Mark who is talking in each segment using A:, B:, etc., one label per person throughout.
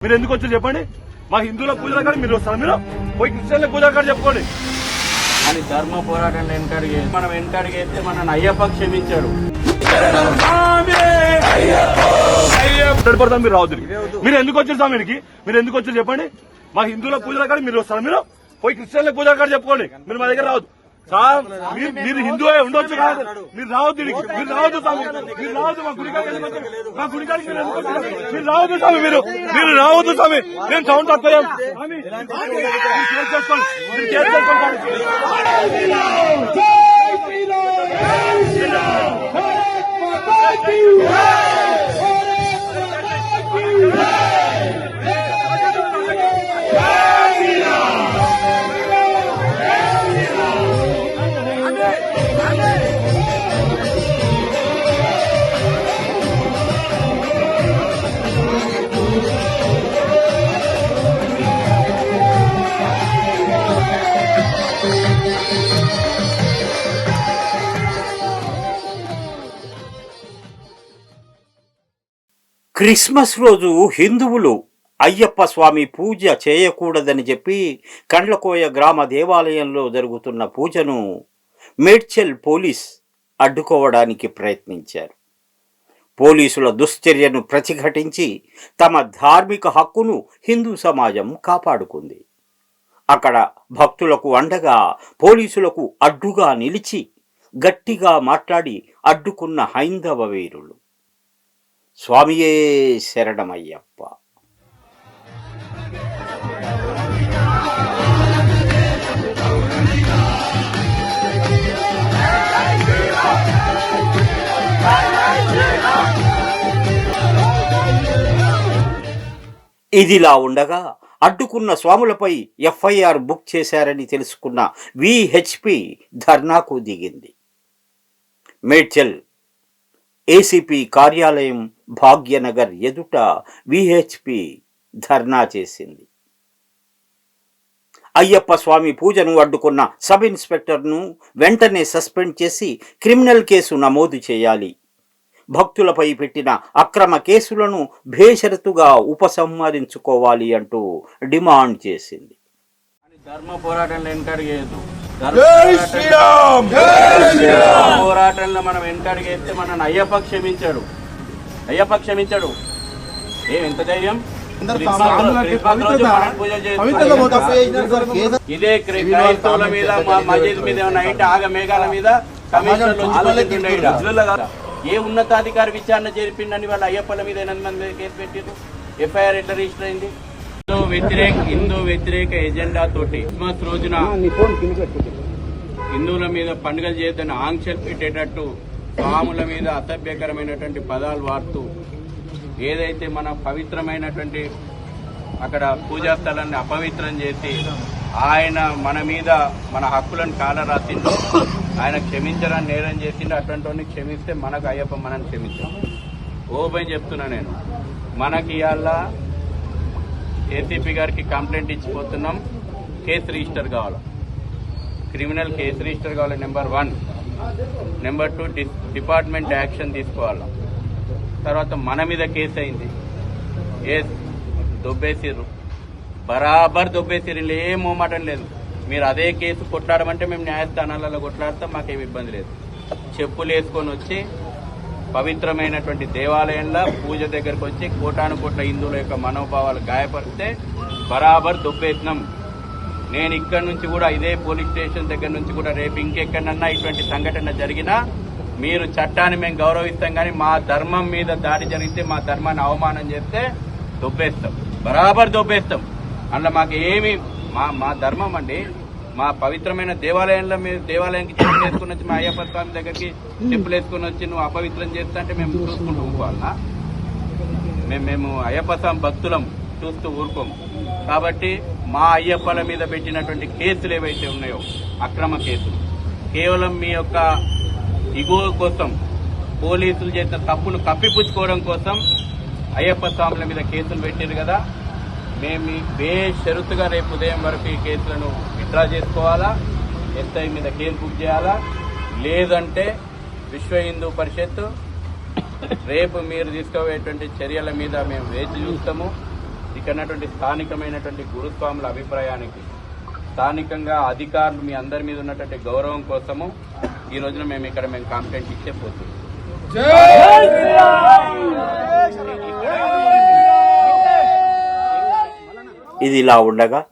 A: మీరు ఎందుకు వచ్చారు చెప్పండి. మా హిందువుల పూజల కాడ మీరు వస్తారు, మీరు పోయి క్రిస్టియన్ల పూజల కాడ చెప్పుకోండి.
B: అని ధర్మ పోరాటాన్ని వెనకడిగే మనం వెనకడిగేస్తే మన అయ్యప్ప క్షమించాడు.
A: మీరు రావద్దు. మీరు ఎందుకు వచ్చారు స్వామికి, మీరు ఎందుకు వచ్చారు చెప్పండి. మా హిందువుల పూజల కాడ మీరు వస్తారు, మీరు పోయి క్రిస్టియన్ల పూజల కాడ చెప్పుకోండి. మీరు మా దగ్గర రావద్దు. మీరు హిందువే ఉండొచ్చు కాదు, మీరు రావద్దు. మీరు రావద్దు స్వామి, మీరు రావద్దు. మా గుడికాడికి మా గుడికాడికి మీరు రావద్దు స్వామి, మీరు రావద్దు స్వామి. నేను సౌండ్ తక్కువ చేసుకోండి, మీరు కేసు చేసుకోండి.
C: క్రిస్మస్ రోజు హిందువులు అయ్యప్ప స్వామి పూజ చేయకూడదని చెప్పి కండ్లకోయ గ్రామ దేవాలయంలో జరుగుతున్న పూజను మేడ్చల్ పోలీస్ అడ్డుకోవడానికి ప్రయత్నించారు. పోలీసుల దుశ్చర్యను ప్రతిఘటించి తమ ధార్మిక హక్కును హిందూ సమాజం కాపాడుకుంది. అక్కడ భక్తులకు అండగా పోలీసులకు అడ్డుగా నిలిచి గట్టిగా మాట్లాడి అడ్డుకున్న హైందవ వీరులు. స్వామియే శరణమయ్యప్ప. ఇదిలా ఉండగా అడ్డుకున్న స్వాములపై ఎఫ్ఐఆర్ బుక్ చేశారని తెలుసుకున్న విహెచ్పి ధర్నాకు దిగింది. మేడ్చల్ ఏసీపీ కార్యాలయం భాగ్యనగర్ ఎదుట విహెచ్పి ధర్నా చేసింది. అయ్యప్ప స్వామి పూజను అడ్డుకున్న సబ్ ఇన్స్పెక్టర్ను వెంటనే సస్పెండ్ చేసి క్రిమినల్ కేసు నమోదు చేయాలి. భక్తులపై పెట్టిన అక్రమ కేసులను బేషరతుగా ఉపసంహరించుకోవాలి అంటూ డిమాండ్ చేసింది.
B: ధర్మ పోరాటాన్ని వెనకడిగేయద్దు. పోరాటంలో మనం వెనకడిగేస్తే మన అయ్యప్ప క్షమించాడు. అయ్యప్ప క్షమించాడు. ఎంత ధైర్యం! ఇదే క్రైస్తవుల మీద మసీద్ మీద నైట్ ఆగ మేఘాల మీద ఏ ఉన్నతాధికారి విచారణ జరిపిండని వాళ్ళ అయ్యప్పల మీద 8 మంది కేసు పెట్టారు. ఎఫ్ఐఆర్ ఎట్లా రిజిస్టర్ అయింది? హిందూ వ్యతిరేక ఎజెండా తోటి క్రిస్మస్ రోజున హిందువుల మీద పండుగలు చేద్దని ఆంక్షలు పెట్టేటట్టు స్వాముల మీద అసభ్యకరమైనటువంటి పదాలు వాడుతూ ఏదైతే మన పవిత్రమైనటువంటి అక్కడ పూజా స్థలాన్ని అపవిత్రం చేసి ఆయన మన మీద మన హక్కులను కాలరాసిండు. ఆయన క్షమించడానికి నేరం చేసిండు. అటువంటి క్షమిస్తే మనకు అయ్యప్ప మనని క్షమించాం. ఓపెన్ చెప్తున్నా నేను. మనకి ఇవాళ ఏసీపీ గారికి కంప్లైంట్ ఇచ్చిపోతున్నాం. కేసు రిజిస్టర్ కావాలి, క్రిమినల్ కేసు రిజిస్టర్ కావాలి. నెంబర్ 1. నెంబర్ 2 డిపార్ట్మెంట్ యాక్షన్ తీసుకోవాలి. తర్వాత మన మీద కేసు అయింది. దొబ్బేసిర్రు, బరాబర్ దొబ్బేసిర్రు. ఏం మోమాటం లేదు. మీరు అదే కేసు కొట్లాడమంటే మేము న్యాయస్థానాలలో కొట్లాడతాం, మాకేం ఇబ్బంది లేదు. చెప్పులు వేసుకొని వచ్చి పవిత్రమైనటువంటి దేవాలయంలో పూజ దగ్గరకు వచ్చి కోటాను కోట్ల హిందువుల యొక్క మనోభావాలు గాయపరిస్తే బరాబర్ దొబ్బేసినాం. నేను ఇక్కడ నుంచి కూడా ఇదే పోలీస్ స్టేషన్ దగ్గర నుంచి కూడా రేపు ఇంకెక్కడన్నా ఇటువంటి సంఘటన జరిగినా మీరు చట్టాన్ని మేము గౌరవిస్తాం, కానీ మా ధర్మం మీద దాడి జరిగితే, మా ధర్మాన్ని అవమానం చేస్తే దొబ్బేస్తాం, బరాబర్ దొబ్బేస్తాం. అందులో మాకు ఏమి మా ధర్మం అండి. మా పవిత్రమైన దేవాలయంలో మీరు దేవాలయానికి చెప్పులు వేసుకుని వచ్చి మా అయ్యప్ప స్వామి దగ్గరికి చెప్పులు వేసుకుని వచ్చి నువ్వు అపవిత్రం చేస్తా అంటే మేము చూసుకుంటూ ఊరుకోవాలన్నా? మేము అయ్యప్ప స్వామి భక్తులం, చూస్తూ ఊరుకోము. కాబట్టి మా అయ్యప్పల మీద పెట్టినటువంటి కేసులు ఏవైతే ఉన్నాయో అక్రమ కేసులు, కేవలం మీ యొక్క ఇగో కోసం, పోలీసులు చేసిన తప్పును కప్పిపుచ్చుకోవడం కోసం అయ్యప్ప స్వాముల మీద కేసులు పెట్టారు కదా. మేము బేషరతుగా రేపు ఉదయం వరకు ఈ కేసులను విత్డ్రా చేసుకోవాలా, ఎస్ఐ మీద కేసు బుక్ చేయాలా, లేదంటే విశ్వ హిందూ పరిషత్ రేపు మీరు తీసుకోబోయేటువంటి చర్యల మీద మేము వేచి చూస్తాము. ఇక్కడ స్థానికమైనటువంటి గురుస్వాముల అభిప్రాయానికి, స్థానికంగా అధికారులు మీ అందరి మీద ఉన్నటువంటి గౌరవం కోసము ఈ రోజున మేము కంప్లైంట్ ఇచ్చే పోతున్నాం.
C: ఇదిలా ఉండగా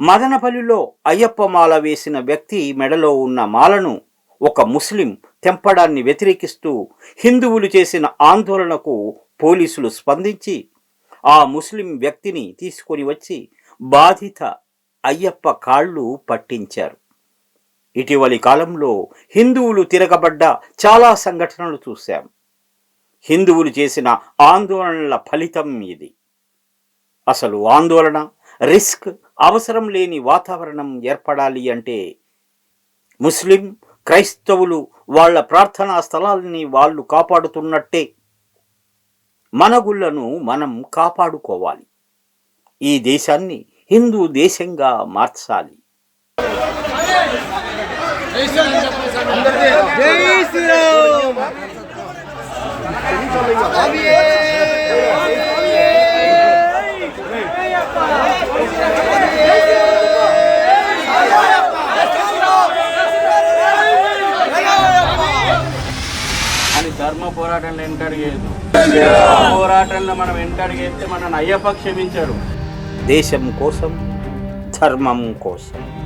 C: మదనపల్లిలో అయ్యప్ప మాల వేసిన వ్యక్తి మెడలో ఉన్న మాలను ఒక ముస్లిం తెంపడాన్ని వ్యతిరేకిస్తూ హిందువులు చేసిన ఆందోళనకు పోలీసులు స్పందించి ఆ ముస్లిం వ్యక్తిని తీసుకొని వచ్చి బాధిత అయ్యప్ప కాళ్ళు పట్టించారు. ఇటీవలి కాలంలో హిందువులు తిరగబడ్డ చాలా సంఘటనలు చూశాం. హిందువులు చేసిన ఆందోళనల ఫలితం ఇది. అసలు ఆందోళన, రిస్క్, అవసరం లేని వాతావరణం ఏర్పడాలి అంటే ముస్లిం, క్రైస్తవులు వాళ్ళ ప్రార్థనా స్థలాలని వాళ్ళు కాపాడుతున్నట్టే మన గుళ్ళను మనం కాపాడుకోవాలి. ఈ దేశాన్ని హిందూ దేశంగా మార్చాలి.
B: అని ధర్మ పోరాటంలో వెనకడిగేది. పోరాటంలో మనం వెనకడిగేస్తే మనల్ని అయ్యప్ప క్షమించాడు.
C: దేశం కోసం, ధర్మం కోసం.